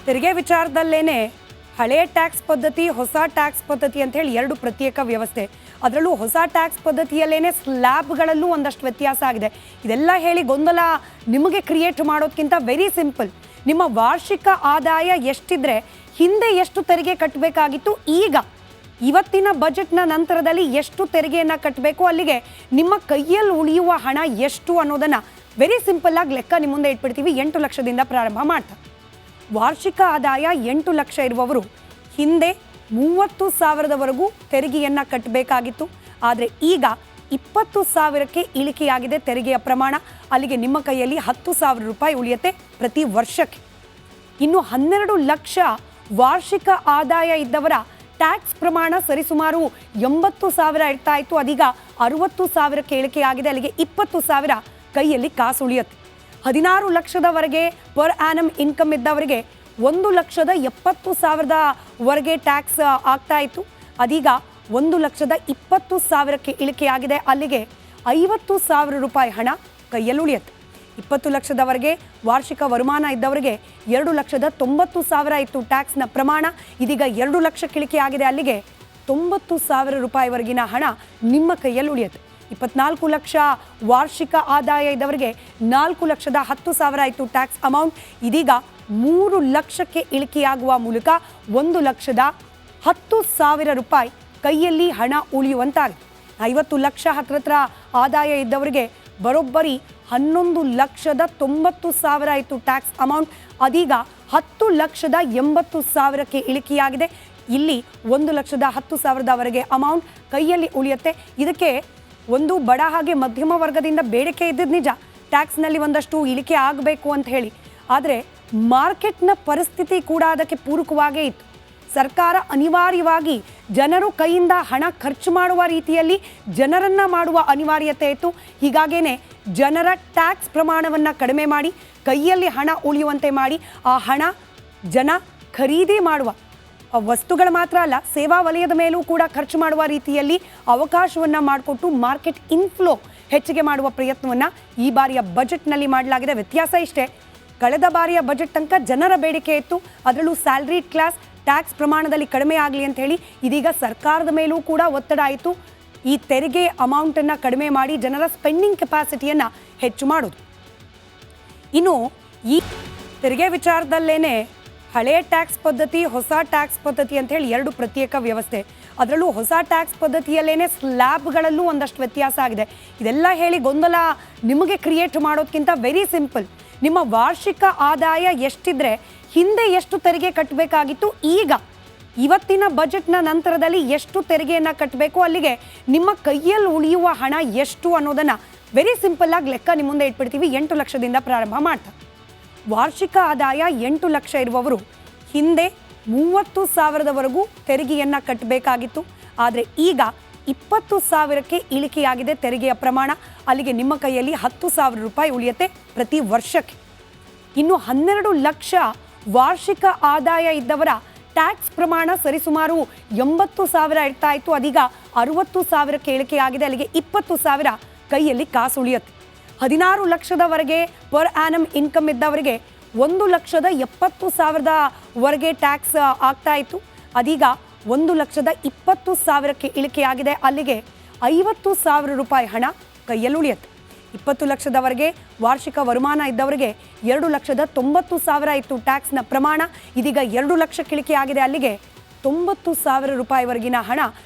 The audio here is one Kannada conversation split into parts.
ತೆರಿಗೆ ವಿಚಾರದಲ್ಲೇನೆ ಹಳೆ ಟ್ಯಾಕ್ಸ್ ಪದ್ಧತಿ ಹೊಸ ಟ್ಯಾಕ್ಸ್ ಪದ್ಧತಿ ಅಂತ ಹೇಳಿ ಎರಡು ಪ್ರತ್ಯೇಕ ವ್ಯವಸ್ಥೆ. ಅದರಲ್ಲೂ ಹೊಸ ಟ್ಯಾಕ್ಸ್ ಪದ್ಧತಿಯಲ್ಲೇನೆ ಸ್ಲ್ಯಾಬ್ಗಳಲ್ಲೂ ಒಂದಷ್ಟು ವ್ಯತ್ಯಾಸ ಆಗಿದೆ. ಇದೆಲ್ಲ ಹೇಳಿ ಗೊಂದಲ ನಿಮಗೆ ಕ್ರಿಯೇಟ್ ಮಾಡೋದಕ್ಕಿಂತ ವೆರಿ ಸಿಂಪಲ್. ನಿಮ್ಮ ವಾರ್ಷಿಕ ಆದಾಯ ಎಷ್ಟಿದ್ರೆ ಹಿಂದೆ ಎಷ್ಟು ತೆರಿಗೆ ಕಟ್ಟಬೇಕಾಗಿತ್ತು, ಈಗ ಇವತ್ತಿನ ಬಜೆಟ್ನ ನಂತರದಲ್ಲಿ ಎಷ್ಟು ತೆರಿಗೆಯನ್ನು ಕಟ್ಟಬೇಕು, ಅಲ್ಲಿಗೆ ನಿಮ್ಮ ಕೈಯಲ್ಲಿ ಉಳಿಯುವ ಹಣ ಎಷ್ಟು ಅನ್ನೋದನ್ನು ವೆರಿ ಸಿಂಪಲ್ ಆಗಿ ಲೆಕ್ಕ ನಿಮ್ಮ ಮುಂದೆ ಇಟ್ಬಿಡ್ತೀವಿ. 8 ಲಕ್ಷದಿಂದ ಪ್ರಾರಂಭ ಮಾಡ್ತಾ ವಾರ್ಷಿಕ ಆದಾಯ 8 ಲಕ್ಷ ಇರುವವರು ಹಿಂದೆ 30,000ವರೆಗೂ ತೆರಿಗೆಯನ್ನು ಕಟ್ಟಬೇಕಾಗಿತ್ತು. ಆದರೆ ಈಗ 20,000ಕ್ಕೆ ಇಳಿಕೆಯಾಗಿದೆ ತೆರಿಗೆಯ ಪ್ರಮಾಣ. ಅಲ್ಲಿಗೆ ನಿಮ್ಮ ಕೈಯಲ್ಲಿ 10,000 ರೂಪಾಯಿ ಉಳಿಯುತ್ತೆ ಪ್ರತಿ ವರ್ಷಕ್ಕೆ. ಇನ್ನು 12 ಲಕ್ಷ ವಾರ್ಷಿಕ ಆದಾಯ ಇದ್ದವರ ಟ್ಯಾಕ್ಸ್ ಪ್ರಮಾಣ ಸರಿಸುಮಾರು 80,000 ಇರ್ತಾ ಇತ್ತು. ಅದೀಗ 60,000ಕ್ಕೆ ಇಳಿಕೆಯಾಗಿದೆ. ಅಲ್ಲಿಗೆ 20,000 ಕೈಯಲ್ಲಿ ಕಾಸು ಉಳಿಯುತ್ತೆ. 16 ಲಕ್ಷದವರೆಗೆ ಪರ್ ಆ್ಯನಮ್ ಇನ್ಕಮ್ ಇದ್ದವರಿಗೆ 1,70,000ವರೆಗೆ ಟ್ಯಾಕ್ಸ್ ಆಗ್ತಾ ಇತ್ತು. ಅದೀಗ 1,20,000ಕ್ಕೆ ಇಳಿಕೆಯಾಗಿದೆ. ಅಲ್ಲಿಗೆ 50,000 ರೂಪಾಯಿ ಹಣ ಕೈಯಲ್ಲಿ ಉಳಿಯುತ್ತೆ. 20 ಲಕ್ಷದವರೆಗೆ ವಾರ್ಷಿಕ ವರಮಾನ ಇದ್ದವರಿಗೆ 2,90,000 ಇತ್ತು ಟ್ಯಾಕ್ಸ್ನ ಪ್ರಮಾಣ. ಇದೀಗ 2 ಲಕ್ಷಕ್ಕೆ ಇಳಿಕೆಯಾಗಿದೆ. ಅಲ್ಲಿಗೆ 90,000 ರೂಪಾಯಿವರೆಗಿನ ಹಣ ನಿಮ್ಮ ಕೈಯಲ್ಲಿ ಉಳಿಯುತ್ತೆ. 24 ಲಕ್ಷ ವಾರ್ಷಿಕ ಆದಾಯ ಇದ್ದವರಿಗೆ 4,10,000 ಇತ್ತು ಟ್ಯಾಕ್ಸ್ ಅಮೌಂಟ್. ಇದೀಗ 3 ಲಕ್ಷಕ್ಕೆ ಇಳಿಕೆಯಾಗುವ ಮೂಲಕ 1,10,000 ರೂಪಾಯಿ ಕೈಯಲ್ಲಿ ಹಣ ಉಳಿಯುವಂತಾಗಿದೆ. 50 ಲಕ್ಷ ಹತ್ರ ಆದಾಯ ಇದ್ದವರಿಗೆ ಬರೋಬ್ಬರಿ 11,90,000 ಇತ್ತು ಟ್ಯಾಕ್ಸ್ ಅಮೌಂಟ್. ಅದೀಗ 10,80,000ಕ್ಕೆ ಇಳಿಕೆಯಾಗಿದೆ. ಇಲ್ಲಿ 1,10,000ವರೆಗೆ ಅಮೌಂಟ್ ಕೈಯಲ್ಲಿ ಉಳಿಯುತ್ತೆ. ಇದಕ್ಕೆ ಒಂದು ಬಡ ಹಾಗೆ ಮಧ್ಯಮ ವರ್ಗದಿಂದ ಬೇಡಿಕೆ ಇದ್ದಿದ್ದು ನಿಜ, ಟ್ಯಾಕ್ಸ್ನಲ್ಲಿ ಒಂದಷ್ಟು ಇಳಿಕೆ ಆಗಬೇಕು ಅಂತ ಹೇಳಿ. ಆದರೆ ಮಾರ್ಕೆಟ್ನ ಪರಿಸ್ಥಿತಿ ಕೂಡ ಅದಕ್ಕೆ ಪೂರಕವಾಗೇ ಇತ್ತು. ಸರ್ಕಾರ ಅನಿವಾರ್ಯವಾಗಿ ಜನರು ಕೈಯಿಂದ ಹಣ ಖರ್ಚು ಮಾಡುವ ರೀತಿಯಲ್ಲಿ ಜನರನ್ನು ಮಾಡುವ ಅನಿವಾರ್ಯತೆ ಇತ್ತು. ಹೀಗಾಗೇನೆ ಜನರ ಟ್ಯಾಕ್ಸ್ ಪ್ರಮಾಣವನ್ನು ಕಡಿಮೆ ಮಾಡಿ ಕೈಯಲ್ಲಿ ಹಣ ಉಳಿಯುವಂತೆ ಮಾಡಿ ಆ ಹಣ ಜನ ಖರೀದಿ ಮಾಡುವ ವಸ್ತುಗಳು ಮಾತ್ರ ಅಲ್ಲ, ಸೇವಾ ವಲಯದ ಮೇಲೂ ಕೂಡ ಖರ್ಚು ಮಾಡುವ ರೀತಿಯಲ್ಲಿ ಅವಕಾಶವನ್ನು ಮಾಡಿಕೊಟ್ಟು ಮಾರ್ಕೆಟ್ ಇನ್ಫ್ಲೋ ಹೆಚ್ಚಿಗೆ ಮಾಡುವ ಪ್ರಯತ್ನವನ್ನು ಈ ಬಾರಿಯ ಬಜೆಟ್ನಲ್ಲಿ ಮಾಡಲಾಗಿದೆ. ವ್ಯತ್ಯಾಸ ಇಷ್ಟೇ, ಕಳೆದ ಬಾರಿಯ ಬಜೆಟ್ ತನಕ ಜನರ ಬೇಡಿಕೆ ಇತ್ತು, ಅದರಲ್ಲೂ ಸ್ಯಾಲ್ರಿಡ್ ಕ್ಲಾಸ್ ಟ್ಯಾಕ್ಸ್ ಪ್ರಮಾಣದಲ್ಲಿ ಕಡಿಮೆ ಆಗಲಿ ಅಂತ ಹೇಳಿ. ಇದೀಗ ಸರ್ಕಾರದ ಮೇಲೂ ಕೂಡ ಒತ್ತಡ ಆಯಿತು, ಈ ತೆರಿಗೆ ಅಮೌಂಟನ್ನು ಕಡಿಮೆ ಮಾಡಿ ಜನರ ಸ್ಪೆಂಡಿಂಗ್ ಕೆಪಾಸಿಟಿಯನ್ನು ಹೆಚ್ಚು ಮಾಡೋದು. ಇನ್ನು ಈ ತೆರಿಗೆ ವಿಚಾರದಲ್ಲೇನೆ ಹಳೆ ಟ್ಯಾಕ್ಸ್ ಪದ್ಧತಿ ಹೊಸ ಟ್ಯಾಕ್ಸ್ ಪದ್ಧತಿ ಅಂತ ಹೇಳಿ ಎರಡು ಪ್ರತ್ಯೇಕ ವ್ಯವಸ್ಥೆ. ಅದರಲ್ಲೂ ಹೊಸ ಟ್ಯಾಕ್ಸ್ ಪದ್ಧತಿಯಲ್ಲೇನೆ ಸ್ಲ್ಯಾಬ್ಗಳಲ್ಲೂ ಒಂದಷ್ಟು ವ್ಯತ್ಯಾಸ ಆಗಿದೆ. ಇದೆಲ್ಲ ಹೇಳಿ ಗೊಂದಲ ನಿಮಗೆ ಕ್ರಿಯೇಟ್ ಮಾಡೋದಕ್ಕಿಂತ ವೆರಿ ಸಿಂಪಲ್. ನಿಮ್ಮ ವಾರ್ಷಿಕ ಆದಾಯ ಎಷ್ಟಿದ್ರೆ ಹಿಂದೆ ಎಷ್ಟು ತೆರಿಗೆ ಕಟ್ಟಬೇಕಾಗಿತ್ತು, ಈಗ ಇವತ್ತಿನ ಬಜೆಟ್ನ ನಂತರದಲ್ಲಿ ಎಷ್ಟು ತೆರಿಗೆಯನ್ನು ಕಟ್ಟಬೇಕು, ಅಲ್ಲಿಗೆ ನಿಮ್ಮ ಕೈಯಲ್ಲಿ ಉಳಿಯುವ ಹಣ ಎಷ್ಟು ಅನ್ನೋದನ್ನು ವೆರಿ ಸಿಂಪಲ್ ಆಗಿ ಲೆಕ್ಕ ನಿಮ್ಮ ಮುಂದೆ ಇಟ್ಬಿಡ್ತೀವಿ. 8 ಲಕ್ಷದಿಂದ ಪ್ರಾರಂಭ ಮಾಡ್ತಾ ವಾರ್ಷಿಕ ಆದಾಯ 8 ಲಕ್ಷ ಇರುವವರು ಹಿಂದೆ 30,000ವರೆಗೂ ತೆರಿಗೆಯನ್ನು ಕಟ್ಟಬೇಕಾಗಿತ್ತು. ಆದರೆ ಈಗ 20,000ಕ್ಕೆ ಇಳಿಕೆಯಾಗಿದೆ ತೆರಿಗೆಯ ಪ್ರಮಾಣ. ಅಲ್ಲಿಗೆ ನಿಮ್ಮ ಕೈಯಲ್ಲಿ 10,000 ರೂಪಾಯಿ ಉಳಿಯುತ್ತೆ ಪ್ರತಿ ವರ್ಷಕ್ಕೆ. ಇನ್ನು 12 ಲಕ್ಷ ವಾರ್ಷಿಕ ಆದಾಯ ಇದ್ದವರ ಟ್ಯಾಕ್ಸ್ ಪ್ರಮಾಣ ಸರಿಸುಮಾರು 80,000 ಇರ್ತಾ ಇತ್ತು. ಅದೀಗ 60,000ಕ್ಕೆ ಇಳಿಕೆಯಾಗಿದೆ. ಅಲ್ಲಿಗೆ 20,000 ಕೈಯಲ್ಲಿ ಕಾಸು ಉಳಿಯುತ್ತೆ. 16 ಲಕ್ಷದವರೆಗೆ ಪರ್ ಆ್ಯನಮ್ ಇನ್ಕಮ್ ಇದ್ದವರಿಗೆ 1,70,000ವರೆಗೆ ಟ್ಯಾಕ್ಸ್ ಆಗ್ತಾ ಇತ್ತು. ಅದೀಗ 1,20,000ಕ್ಕೆ ಇಳಿಕೆಯಾಗಿದೆ. ಅಲ್ಲಿಗೆ 50,000 ರೂಪಾಯಿ ಹಣ ಕೈಯಲ್ಲಿ ಉಳಿಯುತ್ತೆ. 20 ಲಕ್ಷದವರೆಗೆ ವಾರ್ಷಿಕ ವರಮಾನ ಇದ್ದವರಿಗೆ 2,90,000 ಇತ್ತು ಟ್ಯಾಕ್ಸ್ನ ಪ್ರಮಾಣ. ಇದೀಗ 2 ಲಕ್ಷಕ್ಕೆ ಇಳಿಕೆಯಾಗಿದೆ. ಅಲ್ಲಿಗೆ 90,000 ರೂಪಾಯಿವರೆಗಿನ ಹಣ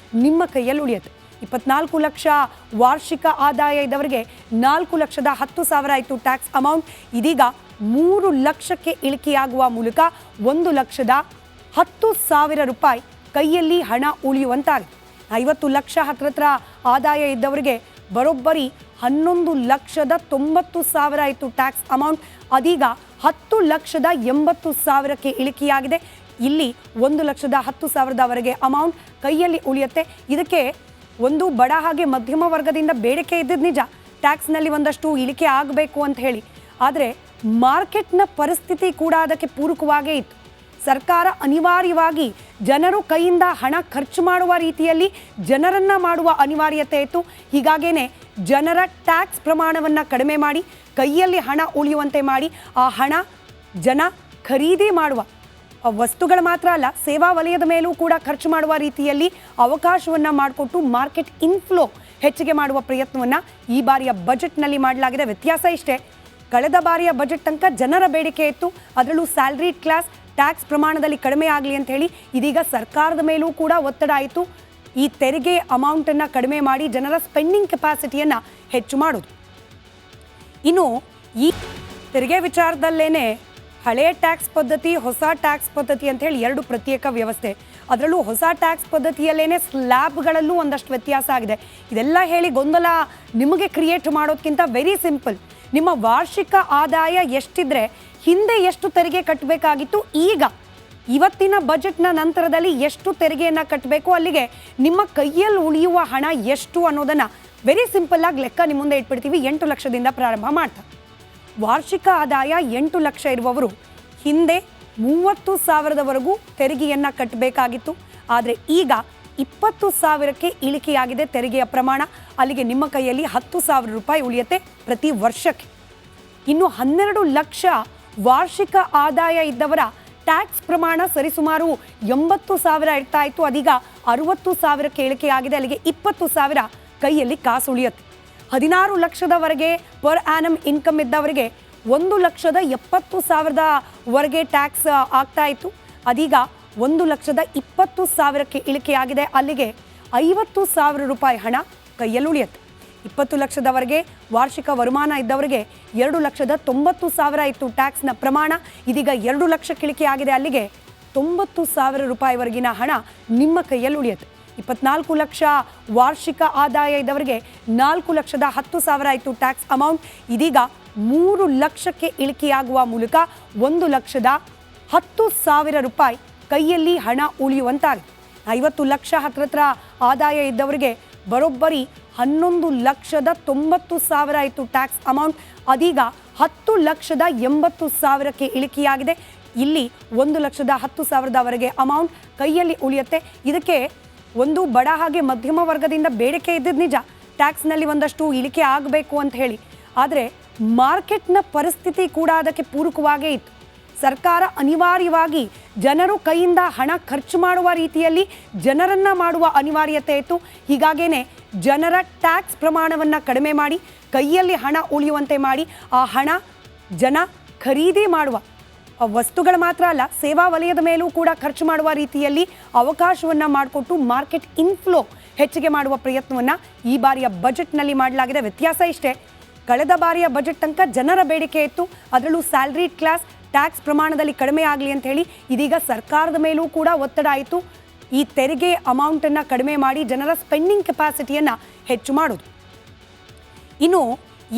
ನಿಮ್ಮ ಕೈಯಲ್ಲಿ ಉಳಿಯುತ್ತೆ. 24 ಲಕ್ಷ ವಾರ್ಷಿಕ ಆದಾಯ ಇದ್ದವರಿಗೆ 4,10,000 ಇತ್ತು ಟ್ಯಾಕ್ಸ್ ಅಮೌಂಟ್. ಇದೀಗ 3 ಲಕ್ಷಕ್ಕೆ ಇಳಿಕೆಯಾಗುವ ಮೂಲಕ 1,10,000 ರೂಪಾಯಿ ಕೈಯಲ್ಲಿ ಹಣ ಉಳಿಯುವಂತಾಗಿದೆ. 50 ಲಕ್ಷ ಹತ್ರ ಆದಾಯ ಇದ್ದವರಿಗೆ ಬರೋಬ್ಬರಿ 11,90,000 ಇತ್ತು ಟ್ಯಾಕ್ಸ್ ಅಮೌಂಟ್. ಅದೀಗ 10,80,000ಕ್ಕೆ ಇಳಿಕೆಯಾಗಿದೆ. ಇಲ್ಲಿ 1,10,000ವರೆಗೆ ಅಮೌಂಟ್ ಕೈಯಲ್ಲಿ ಉಳಿಯುತ್ತೆ. ಇದಕ್ಕೆ ಒಂದು ಬಡ ಹಾಗೆ ಮಧ್ಯಮ ವರ್ಗದಿಂದ ಬೇಡಿಕೆ ಇದ್ದಿದ್ದು ನಿಜ, ಟ್ಯಾಕ್ಸ್ನಲ್ಲಿ ಒಂದಷ್ಟು ಇಳಿಕೆ ಆಗಬೇಕು ಅಂತ ಹೇಳಿ. ಆದರೆ ಮಾರ್ಕೆಟ್ನ ಪರಿಸ್ಥಿತಿ ಕೂಡ ಅದಕ್ಕೆ ಪೂರಕವಾಗೇ ಇತ್ತು. ಸರ್ಕಾರ ಅನಿವಾರ್ಯವಾಗಿ ಜನರು ಕೈಯಿಂದ ಹಣ ಖರ್ಚು ಮಾಡುವ ರೀತಿಯಲ್ಲಿ ಜನರನ್ನು ಮಾಡುವ ಅನಿವಾರ್ಯತೆ ಇತ್ತು. ಹೀಗಾಗೇನೆ ಜನರ ಟ್ಯಾಕ್ಸ್ ಪ್ರಮಾಣವನ್ನು ಕಡಿಮೆ ಮಾಡಿ ಕೈಯಲ್ಲಿ ಹಣ ಉಳಿಯುವಂತೆ ಮಾಡಿ ಆ ಹಣ ಜನ ಖರೀದಿ ಮಾಡುವ ವಸ್ತುಗಳು ಮಾತ್ರ ಅಲ್ಲ, ಸೇವಾ ವಲಯದ ಮೇಲೂ ಕೂಡ ಖರ್ಚು ಮಾಡುವ ರೀತಿಯಲ್ಲಿ ಅವಕಾಶವನ್ನು ಮಾಡಿಕೊಟ್ಟು ಮಾರ್ಕೆಟ್ ಇನ್ಫ್ಲೋ ಹೆಚ್ಚಿಗೆ ಮಾಡುವ ಪ್ರಯತ್ನವನ್ನು ಈ ಬಾರಿಯ ಬಜೆಟ್ನಲ್ಲಿ ಮಾಡಲಾಗಿದೆ. ವ್ಯತ್ಯಾಸ ಇಷ್ಟೇ, ಕಳೆದ ಬಾರಿಯ ಬಜೆಟ್ ತನಕ ಜನರ ಬೇಡಿಕೆ ಇತ್ತು, ಅದರಲ್ಲೂ ಸ್ಯಾಲ್ರಿ ಕ್ಲಾಸ್ ಟ್ಯಾಕ್ಸ್ ಪ್ರಮಾಣದಲ್ಲಿ ಕಡಿಮೆ ಆಗಲಿ ಅಂತ ಹೇಳಿ. ಇದೀಗ ಸರ್ಕಾರದ ಮೇಲೂ ಕೂಡ ಒತ್ತಡ ಆಯಿತು, ಈ ತೆರಿಗೆ ಅಮೌಂಟನ್ನು ಕಡಿಮೆ ಮಾಡಿ ಜನರ ಸ್ಪೆಂಡಿಂಗ್ ಕೆಪಾಸಿಟಿಯನ್ನು ಹೆಚ್ಚು ಮಾಡೋದು. ಇನ್ನು ಈ ತೆರಿಗೆ ವಿಚಾರದಲ್ಲೇನೆ ಹಳೆಯ ಟ್ಯಾಕ್ಸ್ ಪದ್ಧತಿ, ಹೊಸ ಟ್ಯಾಕ್ಸ್ ಪದ್ಧತಿ ಅಂತ ಹೇಳಿ ಎರಡು ಪ್ರತ್ಯೇಕ ವ್ಯವಸ್ಥೆ. ಅದರಲ್ಲೂ ಹೊಸ ಟ್ಯಾಕ್ಸ್ ಪದ್ಧತಿಯಲ್ಲೇನೆ ಸ್ಲ್ಯಾಬ್ಗಳಲ್ಲೂ ಒಂದಷ್ಟು ವ್ಯತ್ಯಾಸ ಆಗಿದೆ. ಇದೆಲ್ಲ ಹೇಳಿ ಗೊಂದಲ ನಿಮಗೆ ಕ್ರಿಯೇಟ್ ಮಾಡೋದಕ್ಕಿಂತ ವೆರಿ ಸಿಂಪಲ್, ನಿಮ್ಮ ವಾರ್ಷಿಕ ಆದಾಯ ಎಷ್ಟಿದ್ರೆ ಹಿಂದೆ ಎಷ್ಟು ತೆರಿಗೆ ಕಟ್ಟಬೇಕಾಗಿತ್ತು, ಈಗ ಇವತ್ತಿನ ಬಜೆಟ್ನ ನಂತರದಲ್ಲಿ ಎಷ್ಟು ತೆರಿಗೆಯನ್ನು ಕಟ್ಟಬೇಕು, ಅಲ್ಲಿಗೆ ನಿಮ್ಮ ಕೈಯಲ್ಲಿ ಉಳಿಯುವ ಹಣ ಎಷ್ಟು ಅನ್ನೋದನ್ನು ವೆರಿ ಸಿಂಪಲ್ ಆಗಿ ಲೆಕ್ಕ ನಿಮ್ಮ ಮುಂದೆ ಇಟ್ಬಿಡ್ತೀವಿ. 8 ಲಕ್ಷದಿಂದ ಪ್ರಾರಂಭ ಮಾಡ್ತಾರೆ. ವಾರ್ಷಿಕ ಆದಾಯ 8 ಲಕ್ಷ ಇರುವವರು ಹಿಂದೆ 30,000ವರೆಗೂ ತೆರಿಗೆಯನ್ನು ಕಟ್ಟಬೇಕಾಗಿತ್ತು. ಆದರೆ ಈಗ 20,000ಕ್ಕೆ ಇಳಿಕೆಯಾಗಿದೆ ತೆರಿಗೆಯ ಪ್ರಮಾಣ. ಅಲ್ಲಿಗೆ ನಿಮ್ಮ ಕೈಯಲ್ಲಿ 10,000 ರೂಪಾಯಿ ಉಳಿಯುತ್ತೆ ಪ್ರತಿ ವರ್ಷಕ್ಕೆ. ಇನ್ನು 12 ಲಕ್ಷ ವಾರ್ಷಿಕ ಆದಾಯ ಇದ್ದವರ ಟ್ಯಾಕ್ಸ್ ಪ್ರಮಾಣ ಸರಿಸುಮಾರು 80,000 ಇರ್ತಾ ಇತ್ತು, ಅದೀಗ 60,000ಕ್ಕೆ ಇಳಿಕೆಯಾಗಿದೆ. ಅಲ್ಲಿಗೆ 20,000 ಕೈಯಲ್ಲಿ ಕಾಸು ಉಳಿಯುತ್ತೆ. 16 ಲಕ್ಷದವರೆಗೆ ಪರ್ ಆ್ಯನಮ್ ಇನ್ಕಮ್ ಇದ್ದವರಿಗೆ 1,70,000ವರೆಗೆ ಟ್ಯಾಕ್ಸ್ ಆಗ್ತಾ ಇತ್ತು, ಅದೀಗ 1,20,000ಕ್ಕೆ ಇಳಿಕೆಯಾಗಿದೆ. ಅಲ್ಲಿಗೆ 50,000 ರೂಪಾಯಿ ಹಣ ಕೈಯಲ್ಲಿ ಉಳಿಯುತ್ತೆ. 20 ಲಕ್ಷದವರೆಗೆ ವಾರ್ಷಿಕ ವರಮಾನ ಇದ್ದವರಿಗೆ 2,90,000 ಇತ್ತು ಟ್ಯಾಕ್ಸ್ನ ಪ್ರಮಾಣ, ಇದೀಗ 2 ಲಕ್ಷಕ್ಕೆ ಇಳಿಕೆಯಾಗಿದೆ. ಅಲ್ಲಿಗೆ 90,000 ರೂಪಾಯಿವರೆಗಿನ ಹಣ ನಿಮ್ಮ ಕೈಯಲ್ಲಿ ಉಳಿಯುತ್ತೆ. 24 ಲಕ್ಷ ವಾರ್ಷಿಕ ಆದಾಯ ಇದ್ದವರಿಗೆ 4,10,000 ಇತ್ತು ಟ್ಯಾಕ್ಸ್ ಅಮೌಂಟ್, ಇದೀಗ 3 ಲಕ್ಷಕ್ಕೆ ಇಳಿಕೆಯಾಗುವ ಮೂಲಕ 1,10,000 ರೂಪಾಯಿ ಕೈಯಲ್ಲಿ ಹಣ ಉಳಿಯುವಂತಾಗಿದೆ. 50 ಲಕ್ಷ ಹತ್ರ ಆದಾಯ ಇದ್ದವರಿಗೆ ಬರೋಬ್ಬರಿ 11,90,000 ಇತ್ತು ಟ್ಯಾಕ್ಸ್ ಅಮೌಂಟ್, ಅದೀಗ 10,80,000ಕ್ಕೆ ಇಳಿಕೆಯಾಗಿದೆ. ಇಲ್ಲಿ 1,10,000ವರೆಗೆ ಅಮೌಂಟ್ ಕೈಯಲ್ಲಿ ಉಳಿಯುತ್ತೆ. ಇದಕ್ಕೆ ಒಂದು ಬಡ ಹಾಗೆ ಮಧ್ಯಮ ವರ್ಗದಿಂದ ಬೇಡಿಕೆ ಇದ್ದಿದ್ದು ನಿಜ, ಟ್ಯಾಕ್ಸ್ನಲ್ಲಿ ಒಂದಷ್ಟು ಇಳಿಕೆ ಆಗಬೇಕು ಅಂತ ಹೇಳಿ. ಆದರೆ ಮಾರ್ಕೆಟ್ನ ಪರಿಸ್ಥಿತಿ ಕೂಡ ಅದಕ್ಕೆ ಪೂರಕವಾಗೇ ಇತ್ತು. ಸರ್ಕಾರ ಅನಿವಾರ್ಯವಾಗಿ ಜನರು ಕೈಯಿಂದ ಹಣ ಖರ್ಚು ಮಾಡುವ ರೀತಿಯಲ್ಲಿ ಜನರನ್ನು ಮಾಡುವ ಅನಿವಾರ್ಯತೆ ಇತ್ತು. ಹೀಗಾಗೇನೆ ಜನರ ಟ್ಯಾಕ್ಸ್ ಪ್ರಮಾಣವನ್ನು ಕಡಿಮೆ ಮಾಡಿ ಕೈಯಲ್ಲಿ ಹಣ ಉಳಿಯುವಂತೆ ಮಾಡಿ ಆ ಹಣ ಜನ ಖರೀದಿ ಮಾಡುವ ವಸ್ತುಗಳು ಮಾತ್ರ ಅಲ್ಲ, ಸೇವಾ ವಲಯದ ಮೇಲೂ ಕೂಡ ಖರ್ಚು ಮಾಡುವ ರೀತಿಯಲ್ಲಿ ಅವಕಾಶವನ್ನು ಮಾಡಿಕೊಟ್ಟು ಮಾರ್ಕೆಟ್ ಇನ್ಫ್ಲೋ ಹೆಚ್ಚಿಗೆ ಮಾಡುವ ಪ್ರಯತ್ನವನ್ನು ಈ ಬಾರಿಯ ಬಜೆಟ್ನಲ್ಲಿ ಮಾಡಲಾಗಿದೆ. ವ್ಯತ್ಯಾಸ ಇಷ್ಟೇ, ಕಳೆದ ಬಾರಿಯ ಬಜೆಟ್ ತನಕ ಜನರ ಬೇಡಿಕೆ ಇತ್ತು, ಅದರಲ್ಲೂ ಸ್ಯಾಲ್ರಿ ಕ್ಲಾಸ್ ಟ್ಯಾಕ್ಸ್ ಪ್ರಮಾಣದಲ್ಲಿ ಕಡಿಮೆ ಆಗಲಿ ಅಂತ ಹೇಳಿ. ಇದೀಗ ಸರ್ಕಾರದ ಮೇಲೂ ಕೂಡ ಒತ್ತಡ ಆಯಿತು, ಈ ತೆರಿಗೆ ಅಮೌಂಟನ್ನು ಕಡಿಮೆ ಮಾಡಿ ಜನರ ಸ್ಪೆಂಡಿಂಗ್ ಕೆಪಾಸಿಟಿಯನ್ನು ಹೆಚ್ಚು ಮಾಡೋದು. ಇನ್ನು